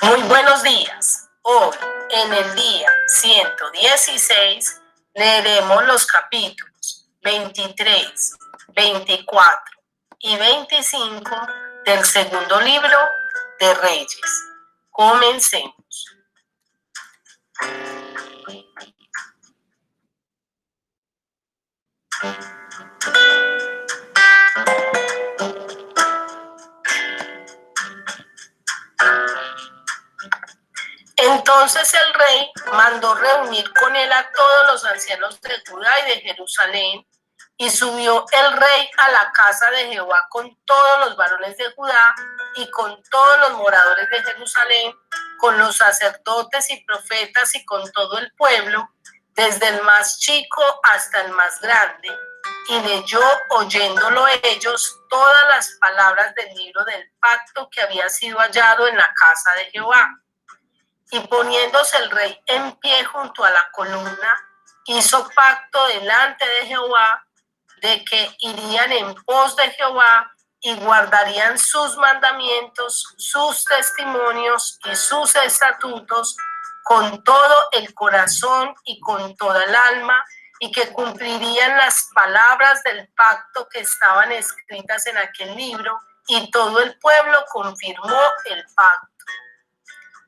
Muy buenos días. Hoy, en el día 116, leeremos los capítulos 23, 24 y 25 del segundo libro de Reyes. Comencemos. Entonces el rey mandó reunir con él a todos los ancianos de Judá y de Jerusalén, y subió el rey a la casa de Jehová con todos los varones de Judá y con todos los moradores de Jerusalén, con los sacerdotes y profetas y con todo el pueblo, desde el más chico hasta el más grande, y leyó, oyéndolo ellos, todas las palabras del libro del pacto que había sido hallado en la casa de Jehová. Y poniéndose el rey en pie junto a la columna, hizo pacto delante de Jehová de que irían en pos de Jehová y guardarían sus mandamientos, sus testimonios y sus estatutos con todo el corazón y con toda el alma, y que cumplirían las palabras del pacto que estaban escritas en aquel libro, y todo el pueblo confirmó el pacto.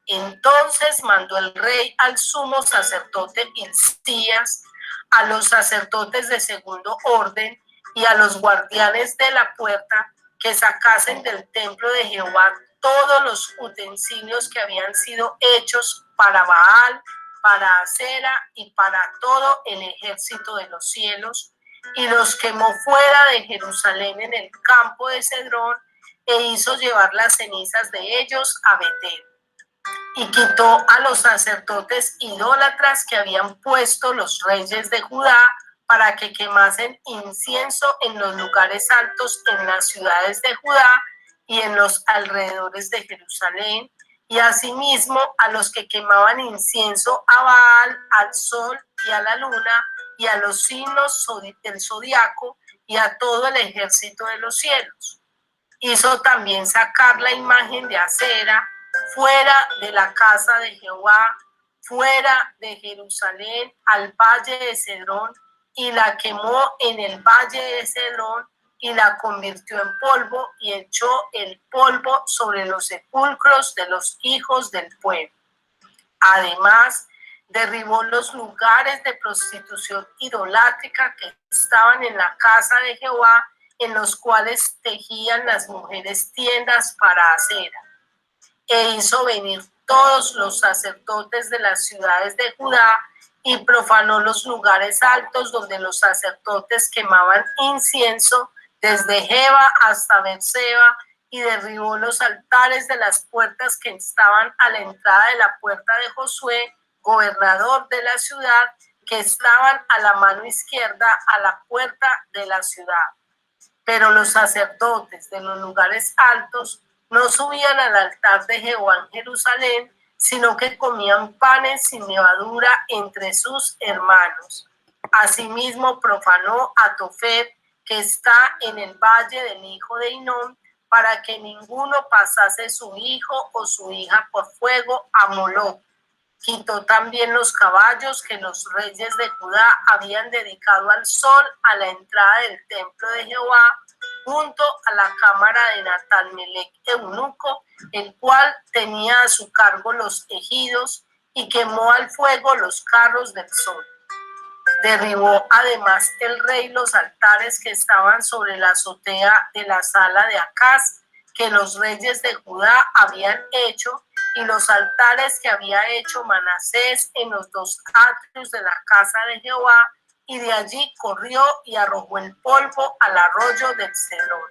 Entonces mandó el rey al sumo sacerdote Hilcías, a los sacerdotes de segundo orden y a los guardianes de la puerta que sacasen del templo de Jehová todos los utensilios que habían sido hechos para Baal, para Acera y para todo el ejército de los cielos, y los quemó fuera de Jerusalén en el campo de Cedrón, e hizo llevar las cenizas de ellos a Betel. Y quitó a los sacerdotes idólatras que habían puesto los reyes de Judá para que quemasen incienso en los lugares altos en las ciudades de Judá y en los alrededores de Jerusalén, y asimismo a los que quemaban incienso a Baal, al sol y a la luna, y a los signos del zodiaco, y a todo el ejército de los cielos. Hizo también sacar la imagen de Acera fuera de la casa de Jehová, fuera de Jerusalén, al valle de Cedrón, y la quemó en el valle de Cedrón, y la convirtió en polvo, y echó el polvo sobre los sepulcros de los hijos del pueblo. Además, derribó los lugares de prostitución idolátrica que estaban en la casa de Jehová, en los cuales tejían las mujeres tiendas para Acera. E hizo venir todos los sacerdotes de las ciudades de Judá y profanó los lugares altos donde los sacerdotes quemaban incienso, desde Jeba hasta Berseba, y derribó los altares de las puertas que estaban a la entrada de la puerta de Josué, gobernador de la ciudad, que estaban a la mano izquierda a la puerta de la ciudad. Pero los sacerdotes de los lugares altos no subían al altar de Jehová en Jerusalén, sino que comían panes sin levadura entre sus hermanos. Asimismo profanó a Tofet, que está en el valle del hijo de Hinnom, para que ninguno pasase su hijo o su hija por fuego a Moloc. Quitó también los caballos que los reyes de Judá habían dedicado al sol a la entrada del templo de Jehová, junto a la cámara de Natalmelec eunuco, el cual tenía a su cargo los ejidos, y quemó al fuego los carros del sol. Derribó además el rey los altares que estaban sobre la azotea de la sala de Acaz, que los reyes de Judá habían hecho, y los altares que había hecho Manasés en los dos atrios de la casa de Jehová, y de allí corrió y arrojó el polvo al arroyo del Cedrón.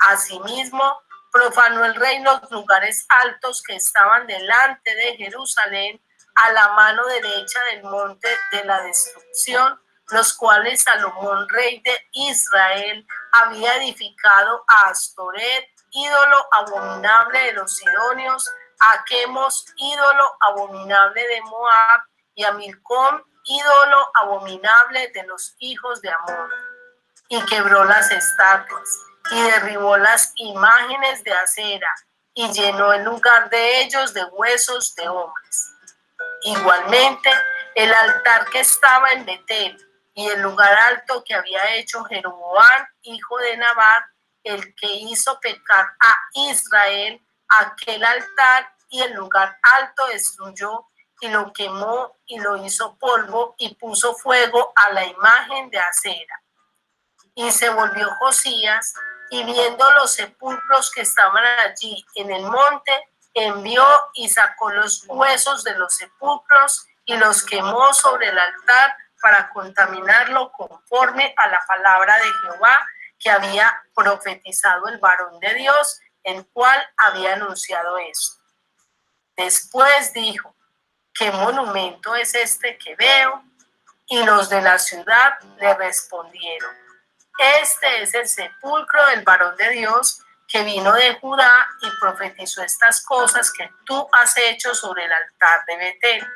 Asimismo, profanó el rey los lugares altos que estaban delante de Jerusalén, a la mano derecha del monte de la destrucción, los cuales Salomón, rey de Israel, había edificado a Astoret, ídolo abominable de los sidonios, a Quemos, ídolo abominable de Moab, y a Milcom, ídolo abominable de los hijos de Amón. Y quebró las estatuas, y derribó las imágenes de Acera, y llenó el lugar de ellos de huesos de hombres. Igualmente, el altar que estaba en Betel y el lugar alto que había hecho Jeroboam, hijo de Nabat, el que hizo pecar a Israel, aquel altar y el lugar alto destruyó y lo quemó y lo hizo polvo y puso fuego a la imagen de acera. Y se volvió Josías y viendo los sepulcros que estaban allí en el monte, envió y sacó los huesos de los sepulcros y los quemó sobre el altar para contaminarlo conforme a la palabra de Jehová que había profetizado el varón de Dios, el cual había anunciado eso. Después dijo: ¿qué monumento es este que veo? Y los de la ciudad le respondieron: este es el sepulcro del varón de Dios que vino de Judá y profetizó estas cosas que tú has hecho sobre el altar de Betel.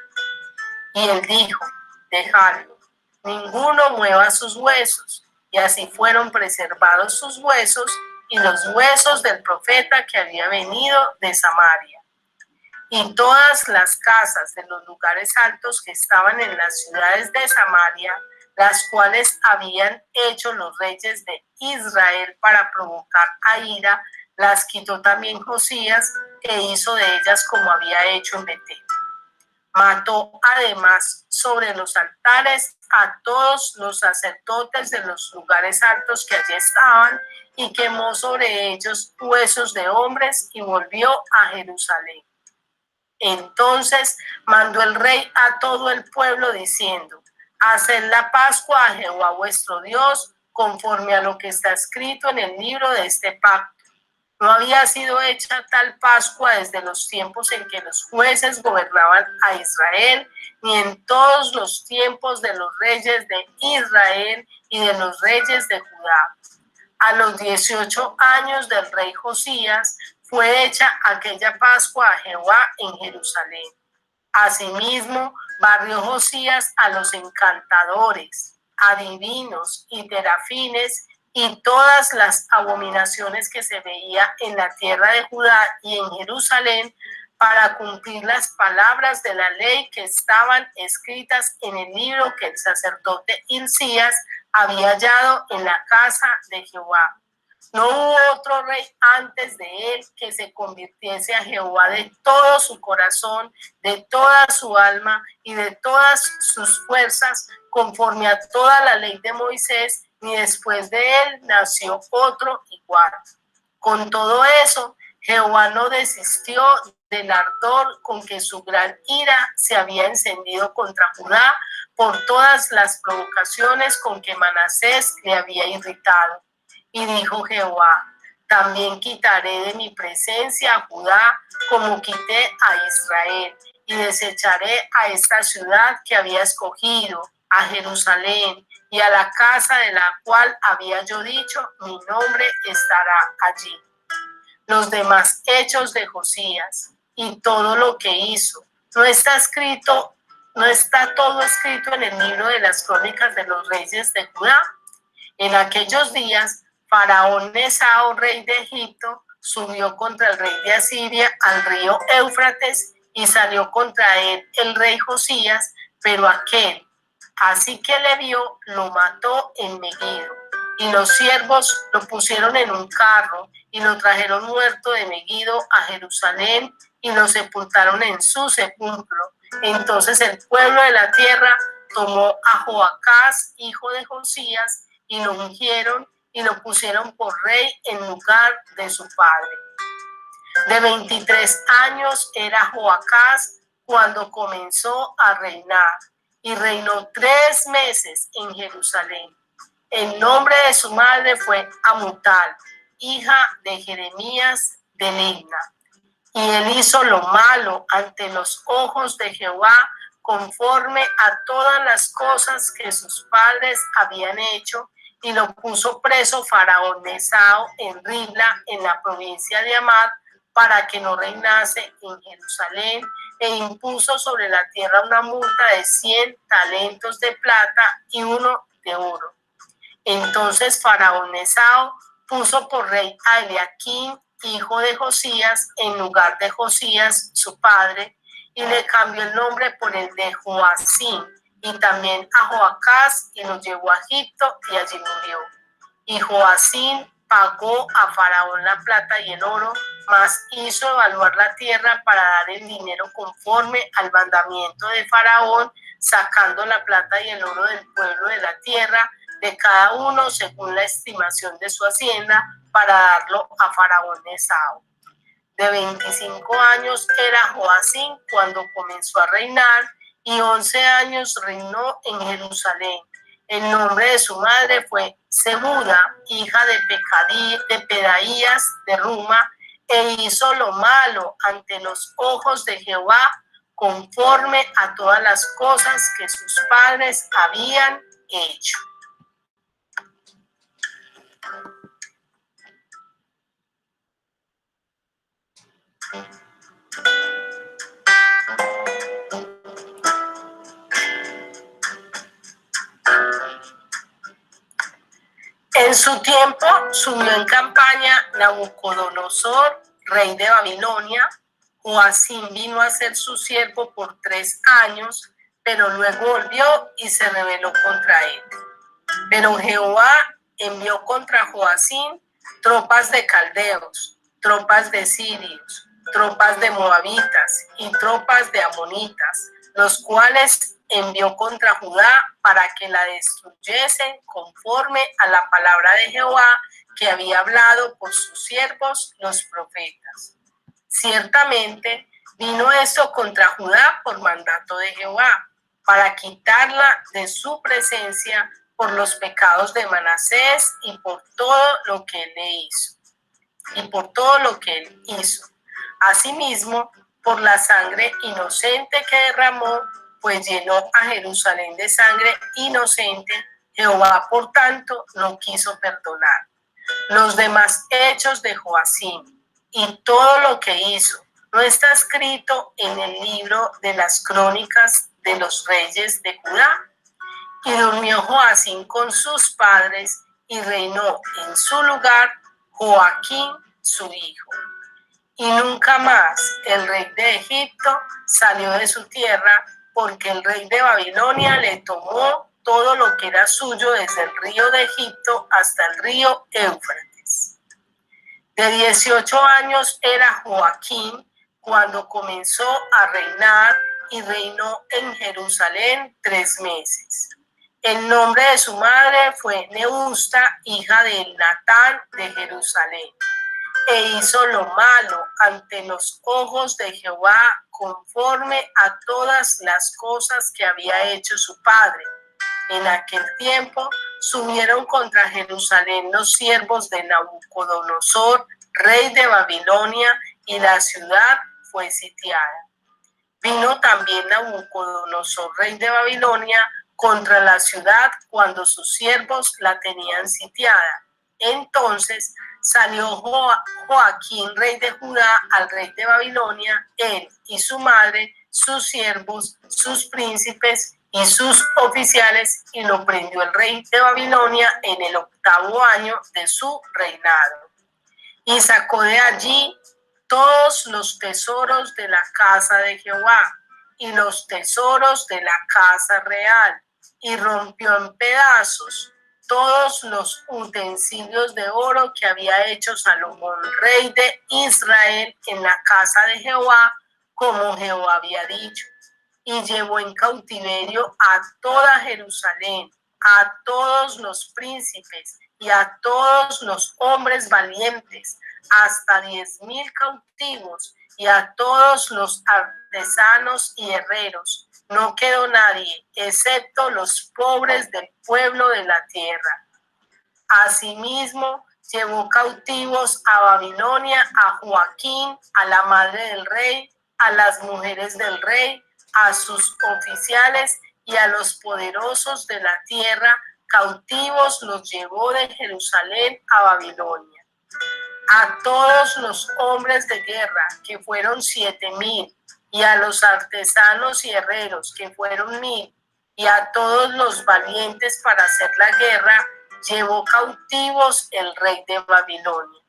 Y él dijo: dejadlo, ninguno mueva sus huesos. Y así fueron preservados sus huesos y los huesos del profeta que había venido de Samaria. Y todas las casas de los lugares altos que estaban en las ciudades de Samaria, las cuales habían hecho los reyes de Israel para provocar a ira, las quitó también Josías e hizo de ellas como había hecho en Betel. Mató además sobre los altares a todos los sacerdotes de los lugares altos que allí estaban y quemó sobre ellos huesos de hombres y volvió a Jerusalén. Entonces mandó el rey a todo el pueblo diciendo: haced la Pascua a Jehová vuestro Dios, conforme a lo que está escrito en el libro de este pacto. No había sido hecha tal Pascua desde los tiempos en que los jueces gobernaban a Israel, ni en todos los tiempos de los reyes de Israel y de los reyes de Judá. A los 18 años del rey Josías fue hecha aquella Pascua a Jehová en Jerusalén. Asimismo, barrió Josías a los encantadores, adivinos y terafines y todas las abominaciones que se veía en la tierra de Judá y en Jerusalén, para cumplir las palabras de la ley que estaban escritas en el libro que el sacerdote Hilcías había hallado en la casa de Jehová. No hubo otro rey antes de él que se convirtiese a Jehová de todo su corazón, de toda su alma y de todas sus fuerzas, conforme a toda la ley de Moisés, ni después de él nació otro igual. Con todo eso, Jehová no desistió del ardor con que su gran ira se había encendido contra Judá por todas las provocaciones con que Manasés le había irritado. Y dijo Jehová: también quitaré de mi presencia a Judá como quité a Israel, y desecharé a esta ciudad que había escogido, a Jerusalén, y a la casa de la cual había yo dicho: mi nombre estará allí. Los demás hechos de Josías y todo lo que hizo, no está todo escrito en el libro de las crónicas de los reyes de Judá. En aquellos días, Faraón Nesao, rey de Egipto, subió contra el rey de Asiria al río Éufrates y salió contra él el rey Josías, pero aquel, así que le vio, lo mató en Megiddo. Y los siervos lo pusieron en un carro y lo trajeron muerto de Megiddo a Jerusalén y lo sepultaron en su sepulcro. Entonces el pueblo de la tierra tomó a Joacás, hijo de Josías, y lo ungieron y lo pusieron por rey en lugar de su padre. De 23 años era Joacás cuando comenzó a reinar y reinó 3 meses en Jerusalén. El nombre de su madre fue Amutal, hija de Jeremías de Libna. Y él hizo lo malo ante los ojos de Jehová, conforme a todas las cosas que sus padres habían hecho, y lo puso preso Faraón Nesao en Ribla, en la provincia de Amad, para que no reinase en Jerusalén, e impuso sobre la tierra una multa de 100 talentos de plata y 1 de oro. Entonces Faraón Nesao puso por rey a Eliaquim, hijo de Josías, en lugar de Josías, su padre, y le cambió el nombre por el de Joacim, y también a Joacás, y lo llevó a Egipto, y allí murió. Y Joacim pagó a Faraón la plata y el oro, mas hizo evaluar la tierra para dar el dinero conforme al mandamiento de Faraón, sacando la plata y el oro del pueblo de la tierra, de cada uno según la estimación de su hacienda, para darlo a Faraón Nesao. De 25 años era Joacim cuando comenzó a reinar, y 11 años reinó en Jerusalén. El nombre de su madre fue Zebuda, hija de Pedaías de Ruma, e hizo lo malo ante los ojos de Jehová, conforme a todas las cosas que sus padres habían hecho. En su tiempo subió en campaña Nabucodonosor, rey de Babilonia. Joacim vino a ser su siervo por 3 años, pero luego volvió y se rebeló contra él. Pero Jehová envió contra Joacim tropas de caldeos, tropas de sirios, tropas de moabitas y tropas de amonitas, los cuales envió contra Judá para que la destruyesen conforme a la palabra de Jehová que había hablado por sus siervos los profetas. Ciertamente vino esto contra Judá por mandato de Jehová, para quitarla de su presencia por los pecados de Manasés y por todo lo que él le hizo. Asimismo, por la sangre inocente que derramó, pues llenó a Jerusalén de sangre inocente. Jehová, por tanto, no quiso perdonar. Los demás hechos de Joacim y todo lo que hizo no está escrito en el libro de las crónicas de los reyes de Judá. Y durmió Joacim con sus padres y reinó en su lugar Joaquín, su hijo. Y nunca más el rey de Egipto salió de su tierra, porque el rey de Babilonia le tomó todo lo que era suyo desde el río de Egipto hasta el río Éufrates. De 18 años era Joaquín cuando comenzó a reinar, y reinó en Jerusalén 3 meses. El nombre de su madre fue Neusta, hija de Natán de Jerusalén. E hizo lo malo ante los ojos de Jehová, conforme a todas las cosas que había hecho su padre. En aquel tiempo subieron contra Jerusalén los siervos de Nabucodonosor, rey de Babilonia, y la ciudad fue sitiada. Vino también Nabucodonosor, rey de Babilonia, contra la ciudad cuando sus siervos la tenían sitiada. Entonces salió Joaquín, rey de Judá, al rey de Babilonia, él y su madre, sus siervos, sus príncipes y sus oficiales, y lo prendió el rey de Babilonia en el 8º año de su reinado. Y sacó de allí todos los tesoros de la casa de Jehová y los tesoros de la casa real, y rompió en pedazos todos los utensilios de oro que había hecho Salomón, rey de Israel, en la casa de Jehová, como Jehová había dicho. Y llevó en cautiverio a toda Jerusalén, a todos los príncipes y a todos los hombres valientes, hasta 10,000 cautivos, y a todos los artesanos y herreros. No quedó nadie, excepto los pobres del pueblo de la tierra. Asimismo, llevó cautivos a Babilonia a Joaquín, a la madre del rey, a las mujeres del rey, a sus oficiales y a los poderosos de la tierra. Cautivos los llevó de Jerusalén a Babilonia. A todos los hombres de guerra, que fueron 7,000, y a los artesanos y herreros, que fueron 1,000, y a todos los valientes para hacer la guerra, llevó cautivos el rey de Babilonia.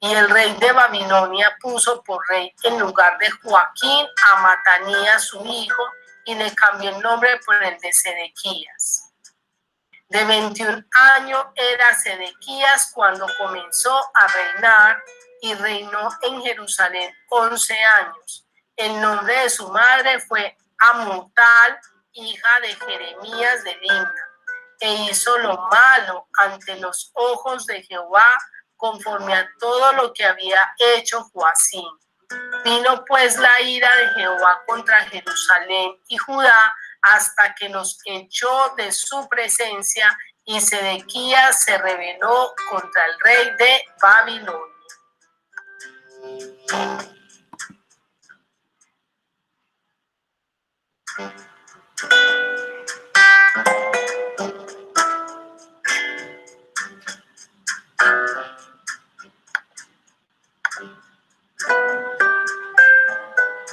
Y el rey de Babilonia puso por rey en lugar de Joaquín a Matanías su hijo, y le cambió el nombre por el de Sedequías. De 21 años era Sedequías cuando comenzó a reinar, y reinó en Jerusalén 11 años. El nombre de su madre fue Amutal, hija de Jeremías de Libna, e hizo lo malo ante los ojos de Jehová, conforme a todo lo que había hecho Joacim. Vino pues la ira de Jehová contra Jerusalén y Judá, hasta que los echó de su presencia, y Sedequías se rebeló contra el rey de Babilonia.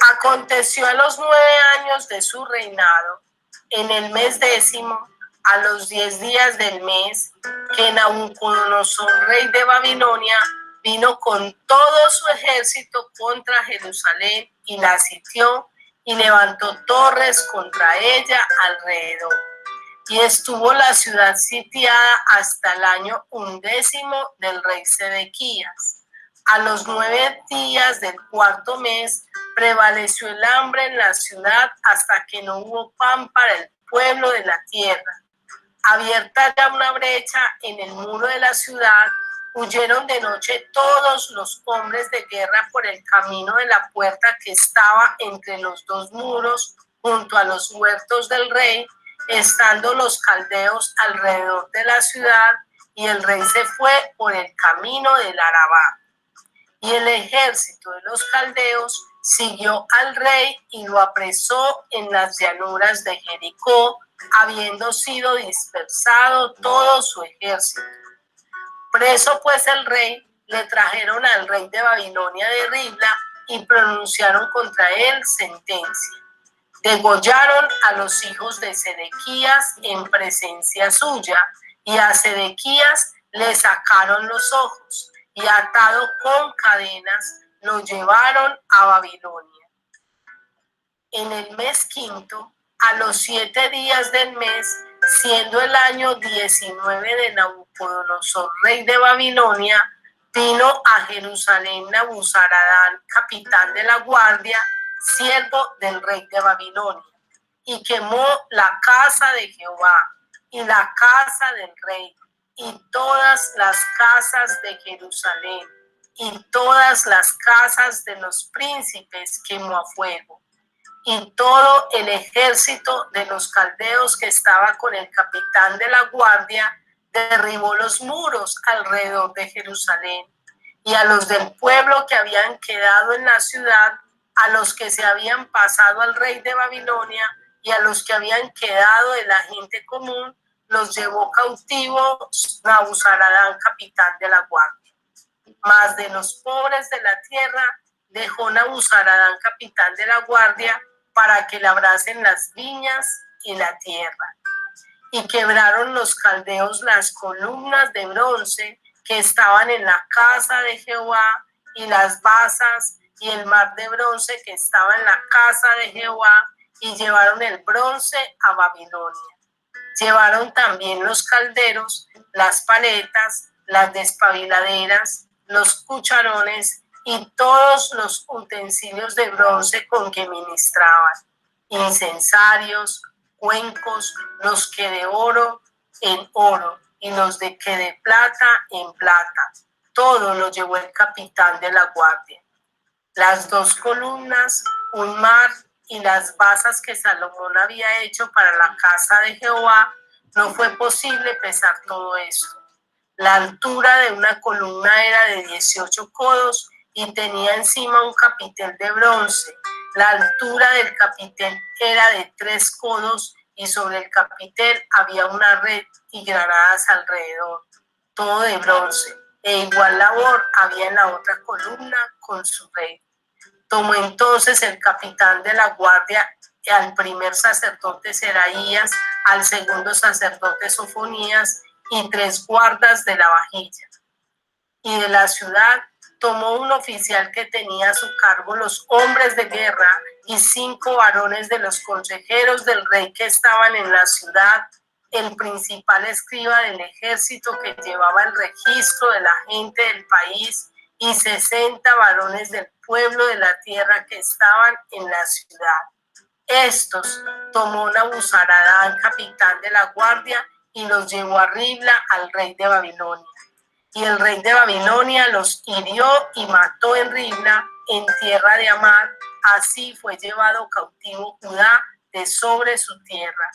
Aconteció a los 9 años de su reinado, en el mes 10º, a los 10 días del mes, que Nabucodonosor, rey de Babilonia, vino con todo su ejército contra Jerusalén y la sitió, y levantó torres contra ella alrededor. Y estuvo la ciudad sitiada hasta el año 11 del rey Sedequías. A los 9 días del cuarto mes prevaleció el hambre en la ciudad, hasta que no hubo pan para el pueblo de la tierra. Abierta ya una brecha en el muro de la ciudad, huyeron de noche todos los hombres de guerra por el camino de la puerta que estaba entre los dos muros, junto a los huertos del rey, estando los caldeos alrededor de la ciudad, y el rey se fue por el camino del Arabá. Y el ejército de los caldeos siguió al rey y lo apresó en las llanuras de Jericó, habiendo sido dispersado todo su ejército. Preso pues el rey, le trajeron al rey de Babilonia de Ribla, y pronunciaron contra él sentencia. Degollaron a los hijos de Sedequías en presencia suya, y a Sedequías le sacaron los ojos, y atado con cadenas lo llevaron a Babilonia. En el mes quinto, a los 7 días del mes, siendo el año 19 de Nabucodonosor, rey de Babilonia, vino a Jerusalén Nabuzaradán, capitán de la guardia, siervo del rey de Babilonia, y quemó la casa de Jehová y la casa del rey, y todas las casas de Jerusalén, y todas las casas de los príncipes quemó a fuego. Y todo el ejército de los caldeos que estaba con el capitán de la guardia derribó los muros alrededor de Jerusalén. Y a los del pueblo que habían quedado en la ciudad, a los que se habían pasado al rey de Babilonia, y a los que habían quedado de la gente común, los llevó cautivos Nabuzaradán, capitán de la guardia. Mas de los pobres de la tierra dejó Nabuzaradán, capitán de la guardia, para que labrasen las viñas y la tierra. Y quebraron los caldeos las columnas de bronce que estaban en la casa de Jehová, y las basas y el mar de bronce que estaba en la casa de Jehová, y llevaron el bronce a Babilonia. Llevaron también los calderos las paletas, las despabiladeras, los cucharones y todos los utensilios de bronce con que ministraban, incensarios, cuencos, los que de oro en oro, y los de que de plata en plata. Todo lo llevó el capitán de la guardia. Las 2 columnas, un mar y las basas que Salomón había hecho para la casa de Jehová, no fue posible pesar todo esto. La altura de una columna era de 18 codos y tenía encima un capitel de bronce. La altura del capitel era de 3 codos, y sobre el capitel había una red y granadas alrededor, todo de bronce. E igual labor había en la otra columna con su red. Tomó entonces el capitán de la guardia al primer sacerdote Seraías, al segundo sacerdote Sofonías, y 3 guardas de la vajilla. Y de la ciudad tomó un oficial que tenía a su cargo los hombres de guerra y 5 varones de los consejeros del rey que estaban en la ciudad, el principal escriba del ejército que llevaba el registro de la gente del país y 60 varones del pueblo de la tierra que estaban en la ciudad. Estos tomó Nabuzaradán, capitán de la guardia, y los llevó a Ribla al rey de Babilonia. Y el rey de Babilonia los hirió y mató en Ribla, en tierra de Amad. Así fue llevado cautivo Judá de sobre su tierra.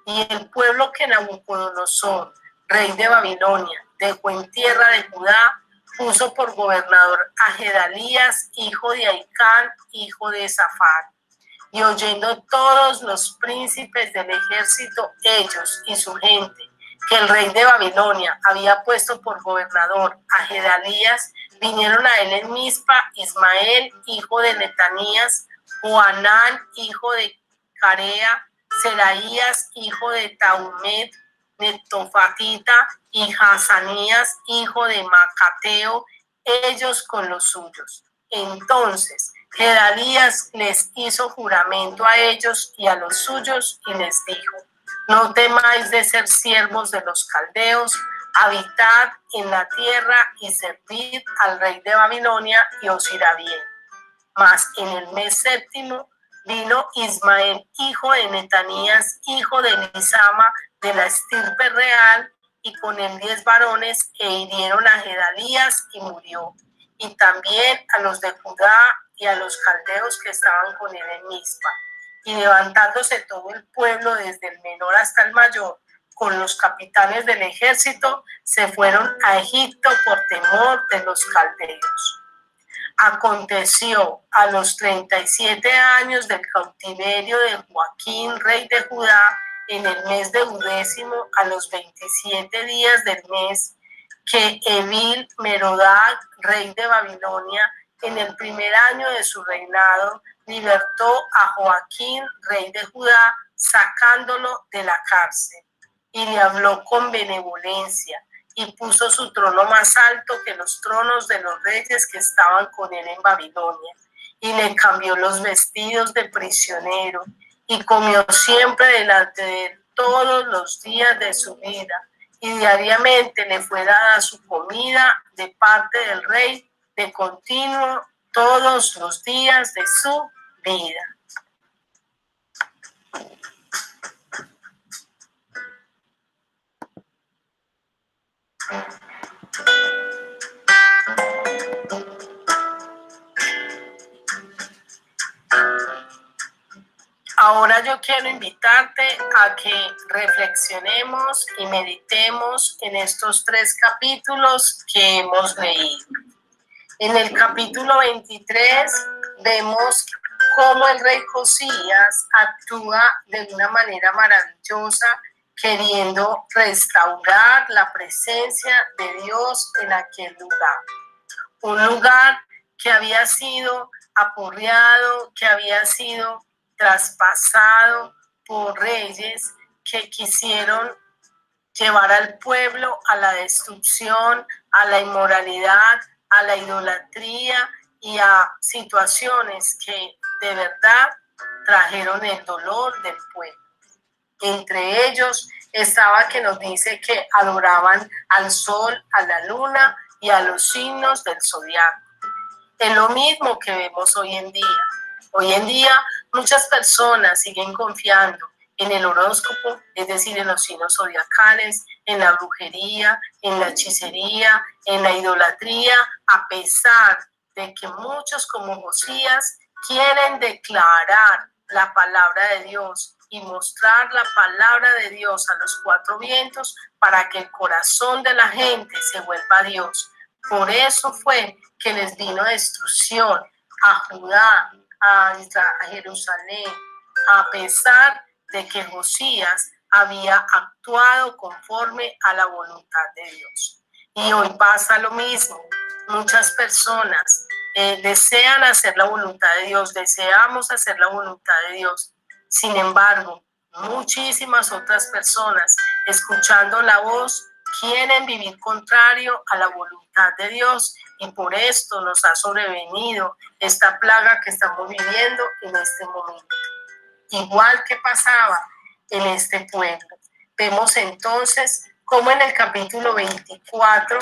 Y el pueblo que Nabucodonosor, rey de Babilonia, dejó en tierra de Judá, puso por gobernador a Gedalías, hijo de Ahicán, hijo de Safar. Y oyendo todos los príncipes del ejército, ellos y su gente, que el rey de Babilonia había puesto por gobernador a Gedalías, vinieron a él en Mizpa, Ismael, hijo de Netanías, Joanán, hijo de Carea, Seraías, hijo de Taumet, Netofatita, y Hazanías, hijo de Macateo, ellos con los suyos. Entonces Gedalías les hizo juramento a ellos y a los suyos y les dijo: no temáis de ser siervos de los caldeos, habitad en la tierra y servid al rey de Babilonia y os irá bien. Mas en el mes séptimo vino Ismael, hijo de Netanías, hijo de Elisama, de la estirpe real, y con él 10 varones, e hirieron a Gedalías y murió, y también a los de Judá y a los caldeos que estaban con él en Mizpa. Y levantándose todo el pueblo, desde el menor hasta el mayor, con los capitanes del ejército, se fueron a Egipto por temor de los caldeos. Aconteció a los 37 años del cautiverio de Joaquín, rey de Judá, en el mes de 11º, a los 27 días del mes, que Evil Merodach, rey de Babilonia, en el primer año de su reinado, libertó a Joaquín, rey de Judá, sacándolo de la cárcel, y le habló con benevolencia, y puso su trono más alto que los tronos de los reyes que estaban con él en Babilonia, y le cambió los vestidos de prisionero, y comió siempre delante de él todos los días de su vida, y diariamente le fue dada su comida de parte del rey de continuo todos los días de su vida. Ahora yo quiero invitarte a que reflexionemos y meditemos en estos 3 capítulos que hemos leído. En el capítulo 23 vemos cómo el rey Josías actúa de una manera maravillosa, queriendo restaurar la presencia de Dios en aquel lugar. Un lugar que había sido aporreado, que había sido traspasado por reyes que quisieron llevar al pueblo a la destrucción, a la inmoralidad, a la idolatría y a situaciones que de verdad trajeron el dolor del pueblo. Entre ellos estaba que nos dice que adoraban al sol, a la luna y a los signos del zodiaco. Es lo mismo que vemos hoy en día. Hoy en día muchas personas siguen confiando en el horóscopo, es decir, en los signos zodiacales, en la brujería, en la hechicería, en la idolatría, a pesar de que muchos como Josías quieren declarar la palabra de Dios y mostrar la palabra de Dios a los 4 vientos para que el corazón de la gente se vuelva a Dios. Por eso fue que les vino destrucción a Judá, a Jerusalén, a pesar de que Josías había actuado conforme a la voluntad de Dios. Y hoy pasa lo mismo. Muchas personas desean hacer la voluntad de Dios, deseamos hacer la voluntad de Dios. Sin embargo, muchísimas otras personas, escuchando la voz quieren vivir contrario a la voluntad de Dios y por esto nos ha sobrevenido esta plaga que estamos viviendo en este momento. Igual que pasaba en este pueblo. Vemos entonces cómo en el capítulo 24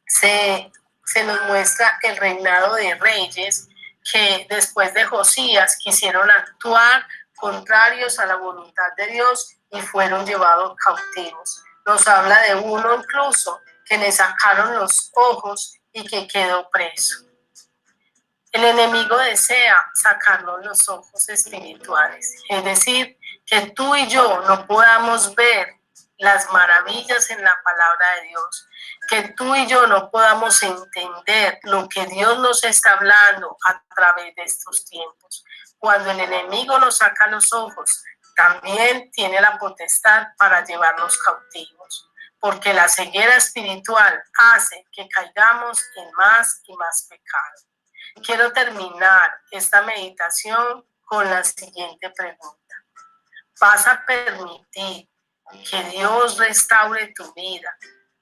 se nos muestra el reinado de reyes que después de Josías quisieron actuar contrarios a la voluntad de Dios y fueron llevados cautivos. Nos habla de uno incluso que le sacaron los ojos y que quedó preso. El enemigo desea sacarnos los ojos espirituales, es decir, que tú y yo no podamos ver las maravillas en la palabra de Dios, que tú y yo no podamos entender lo que Dios nos está hablando a través de estos tiempos. Cuando el enemigo nos saca los ojos, también tiene la potestad para llevarnos cautivos, porque la ceguera espiritual hace que caigamos en más y más pecado. Quiero terminar esta meditación con la siguiente pregunta. ¿Vas a permitir que Dios restaure tu vida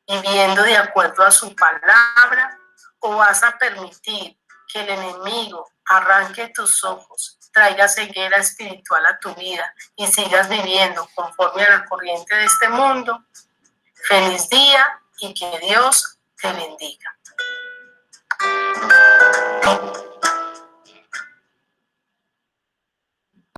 viviendo de acuerdo a su palabra? ¿O vas a permitir que el enemigo arranque tus ojos, traiga ceguera espiritual a tu vida y sigas viviendo conforme a la corriente de este mundo? Feliz día y que Dios te bendiga.